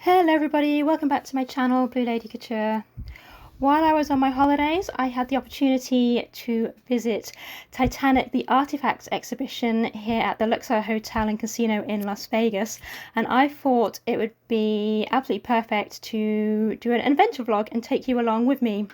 Hello everybody, welcome back to my channel, Blue Lady Couture. While I was on my holidays, I had the opportunity to visit Titanic The Artifacts Exhibition here at the Luxor Hotel and Casino in Las Vegas, and I thought it would be absolutely perfect to do an adventure vlog and take you along with me.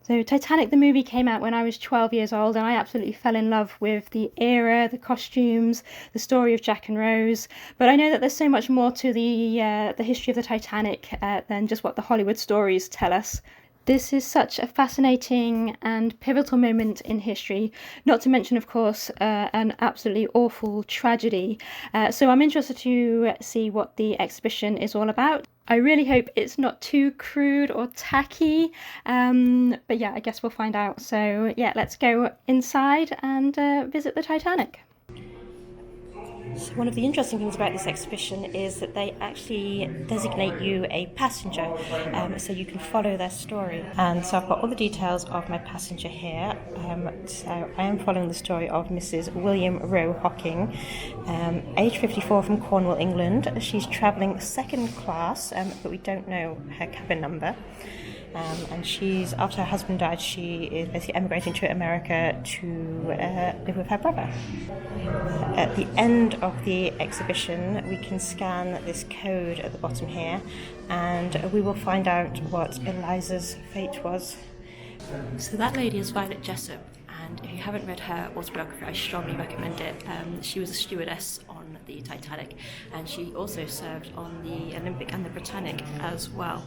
So Titanic the movie came out when I was 12 years old, and I absolutely fell in love with the era, the costumes, the story of Jack and Rose. But I know that there's so much more to the history of the Titanic than just what the Hollywood stories tell us. This is such a fascinating and pivotal moment in history, not to mention, of course, an absolutely awful tragedy. So I'm interested to see what the exhibition is all about. I really hope it's not too crude or tacky, but yeah, I guess we'll find out. So yeah, let's go inside and visit the Titanic. So one of the interesting things about this exhibition is that they actually designate you a passenger, so you can follow their story. And so I've got all the details of my passenger here. So I am following the story of Mrs. William Roe Hocking, age 54, from Cornwall, England. She's travelling second class, but we don't know her cabin number. And she's, after her husband died, she is basically emigrating to America to live with her brother. At the end of the exhibition, we can scan this code at the bottom here, and we will find out what Eliza's fate was. So that lady is Violet Jessop, and if you haven't read her autobiography, I strongly recommend it. She was a stewardess on the Titanic, and she also served on the Olympic and the Britannic as well.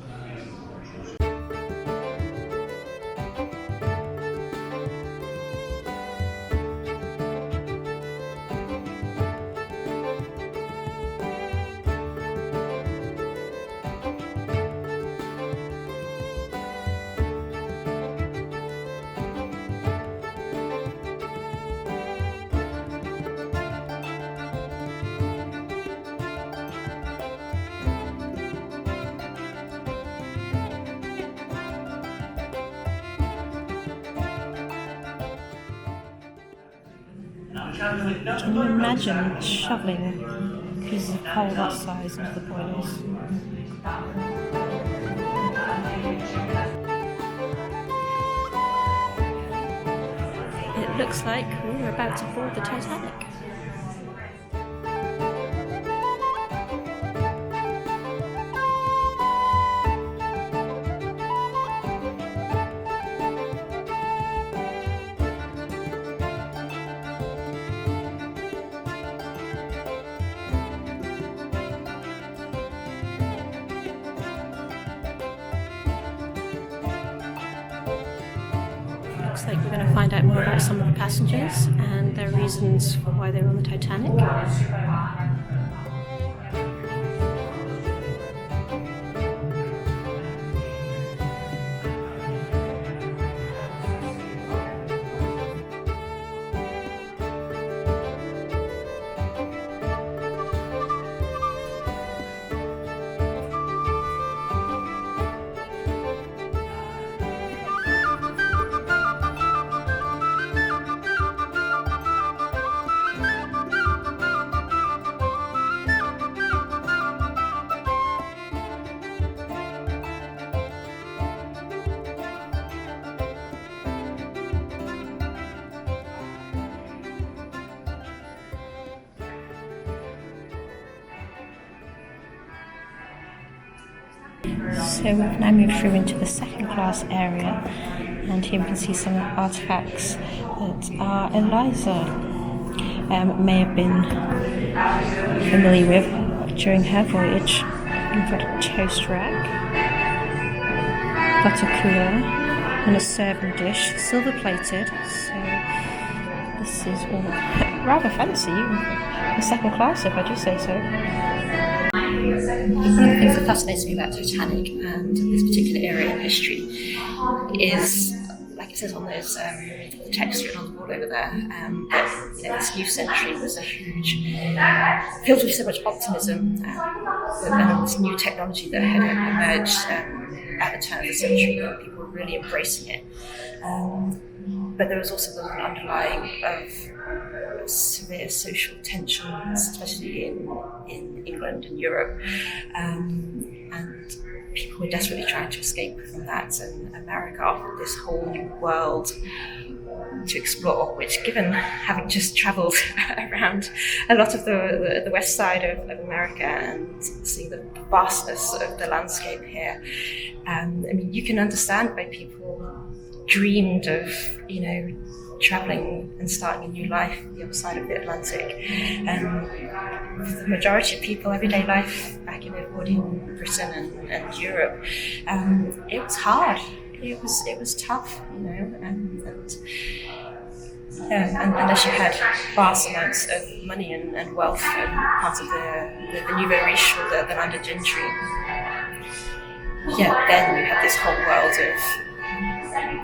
Can you imagine shoveling pieces of coal that size into the boilers? It looks like we're about to board the Titanic. Looks like we're going to find out more about some of the passengers and their reasons for why they were on the Titanic. So we've now moved through into the second class area, and here we can see some artefacts that Eliza may have been familiar with during her voyage. We've got a toast rack, butter cooler, and a serving dish, silver plated, so this is all rather fancy, even second class if I do say so. One of the things that fascinates me about Titanic and this particular era in history is, like it says on those text written on the wall over there, that this new century was a huge, filled with so much optimism, and this new technology that had emerged at the turn of the century, and people were really embracing it. But there was also an underlying of severe social tensions, especially in England and Europe, and people were desperately trying to escape from that, and America offered this whole new world to explore, which, given having just travelled around a lot of the west side of America and seeing the vastness of the landscape here, I mean, you can understand why people dreamed of, travelling and starting a new life on the other side of the Atlantic. For the majority of people, everyday life back in Edwardian Britain and Europe, it was hard. It was tough, and unless you had vast amounts of money and wealth and part of the nouveau riche or the landed gentry, then you had this whole world of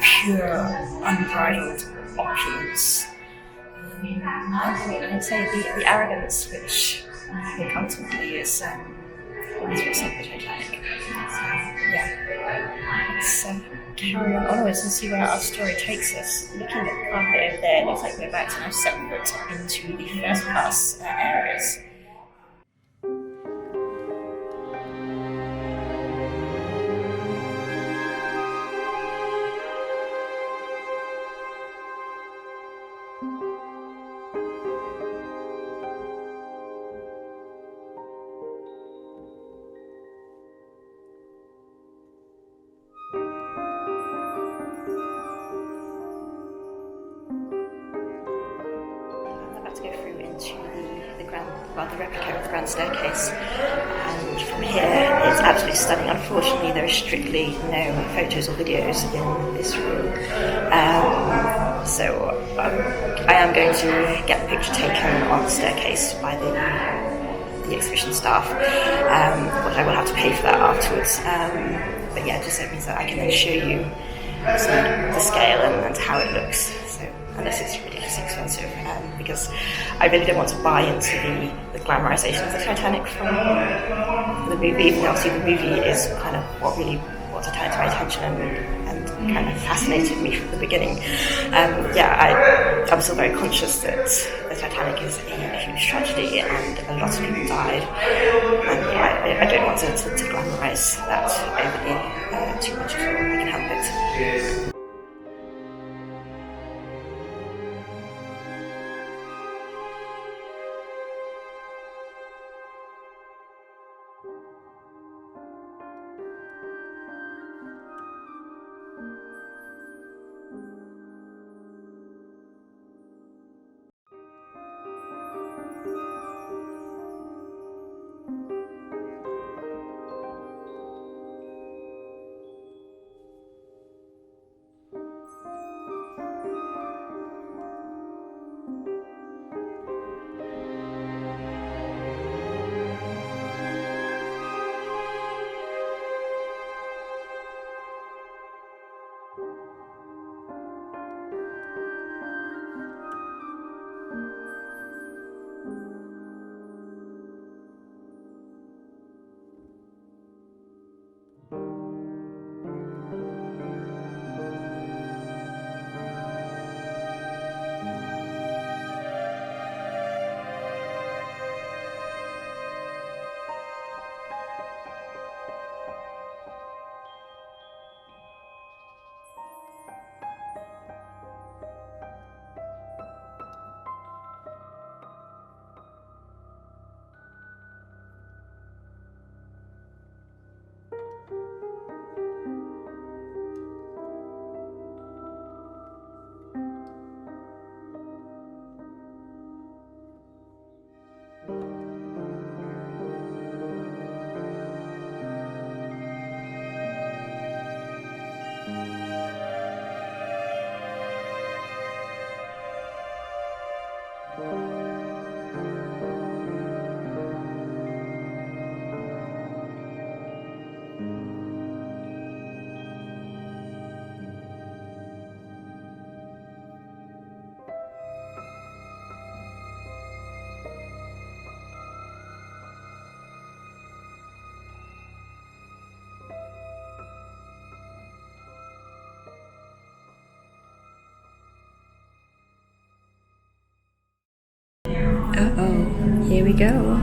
pure, unbridled opulence. And I'd say the arrogance, which I think ultimately is what sunk the Titanic. Let's carry on onwards and see where our story takes us. Looking at the carpet over there, it looks like we're about to now separate into the first class areas. To go through into the replica of the grand staircase, and from here it's absolutely stunning. Unfortunately, there is strictly no photos or videos in this room, so I am going to get the picture taken on the staircase by the exhibition staff, but I will have to pay for that afterwards. But yeah, just so it means that I can then show you the scale and how it looks. Unless it's ridiculously expensive, because I really don't want to buy into the glamorization of the Titanic from the movie, even though obviously the movie is kind of what really brought Titanic to my attention and kind of fascinated me from the beginning. I'm still very conscious that the Titanic is a huge tragedy and a lot of people died, and I don't want to glamorize that overly too much if I can help it. we go.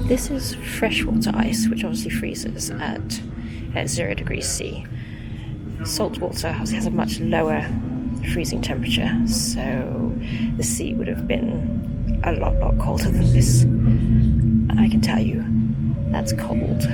This is freshwater ice, which obviously freezes at 0 degrees C. Salt water obviously has a much lower freezing temperature, so the sea would have been a lot colder than this. And I can tell you, that's cold.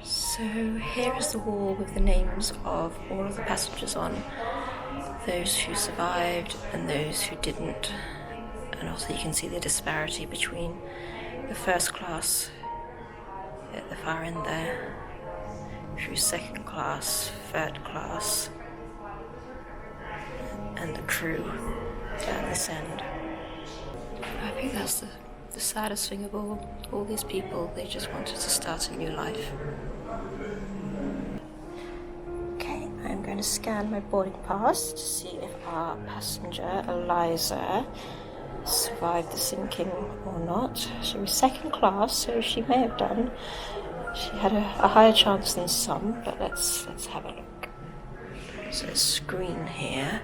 So here is the wall with the names of all of the passengers on, those who survived and those who didn't. And also you can see the disparity between the first class at the far end there, through second class, third class, and the crew down this end. I think that's the saddest thing of all these people, they just wanted to start a new life. Okay, I'm going to scan my boarding pass to see if our passenger, Eliza, survived the sinking or not. She was second class, so she may have done. She had a higher chance than some, but let's have a look. There's a screen here.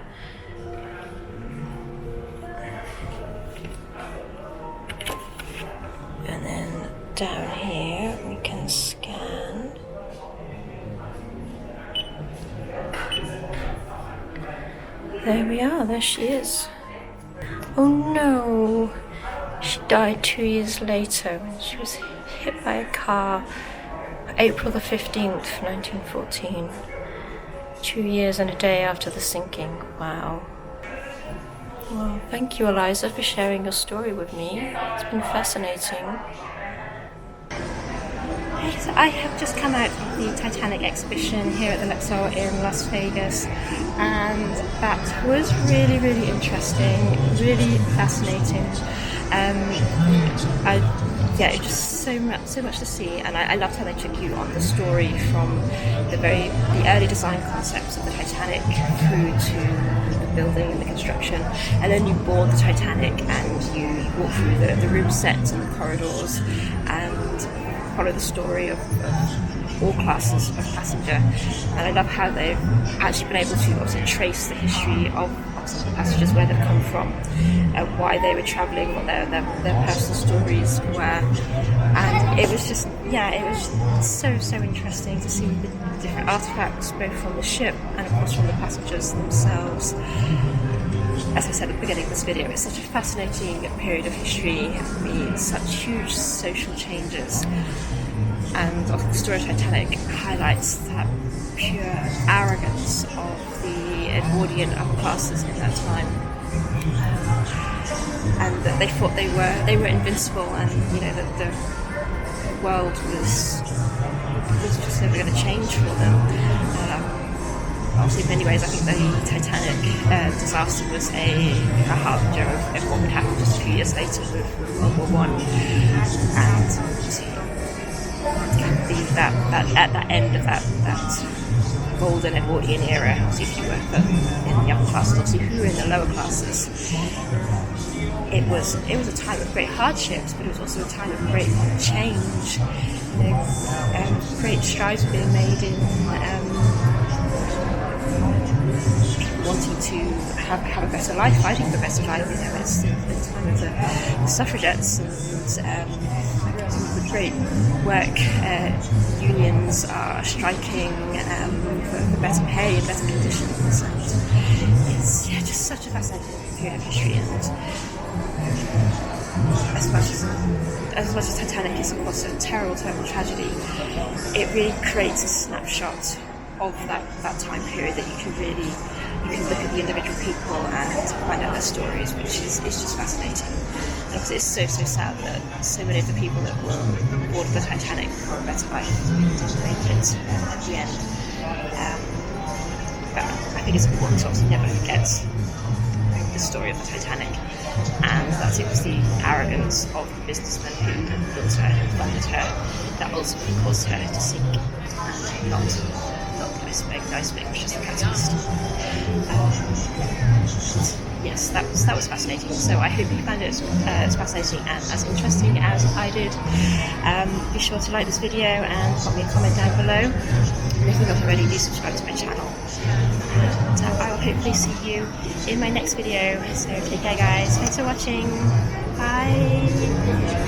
And then down here we can scan. There we are, there she is. Oh no! She died 2 years later when she was hit by a car, April the 15th, 1914. 2 years and a day after the sinking. Wow. Well, thank you, Eliza, for sharing your story with me. It's been fascinating. I have just come out of the Titanic Exhibition here at the Luxor in Las Vegas, and that was really interesting, really fascinating. It was just so much to see, and I loved how they took you on the story from the early design concepts of the Titanic through to the building and the construction, and then you board the Titanic and you walk through the room sets and the corridors and follow the story of all classes of passenger. And I love how they've actually been able to obviously trace the history of some of the passengers, where they've come from, why they were travelling, what their personal stories were. And it was just, it was so interesting to see the different artefacts, both from the ship and of course from the passengers themselves. as I said at the beginning of this video, it's such a fascinating period of history. I mean, such huge social changes. And the story of Titanic highlights that pure arrogance of the Edwardian upper classes in that time. And that they thought they were invincible, and that the world was just never going to change for them. Obviously, in many ways, I think the Titanic disaster was a harbinger of what would happen just a few years later with World War I. And at that end of that golden Edwardian era, obviously, if you were in the upper classes, obviously, who were in the lower classes, it was a time of great hardships, but it was also a time of great change. Great strides were being made in people wanting to have a better life, fighting for a better life. It's the time of the suffragettes and the great work unions are striking for better pay and better conditions. And it's just such a fascinating period of history. And as much as Titanic is, of course, a terrible tragedy, it really creates a snapshot of that time period that you can look at the individual people and find out their stories, which is just fascinating. And it's so sad that so many of the people that were on board the Titanic for a better life didn't make it at the end. But I think it's important to obviously never forget the story of the Titanic, and that it was the arrogance of the businessmen who built her and funded her that ultimately caused her to sink, and not the iceberg, which is the catalyst. Yes, that was fascinating. So I hope you found it as fascinating and as interesting as I did. Be sure to like this video and pop me a comment down below. And if you're not already, do subscribe to my channel. And I will hopefully see you in my next video. So take care, guys. Thanks for watching. Bye.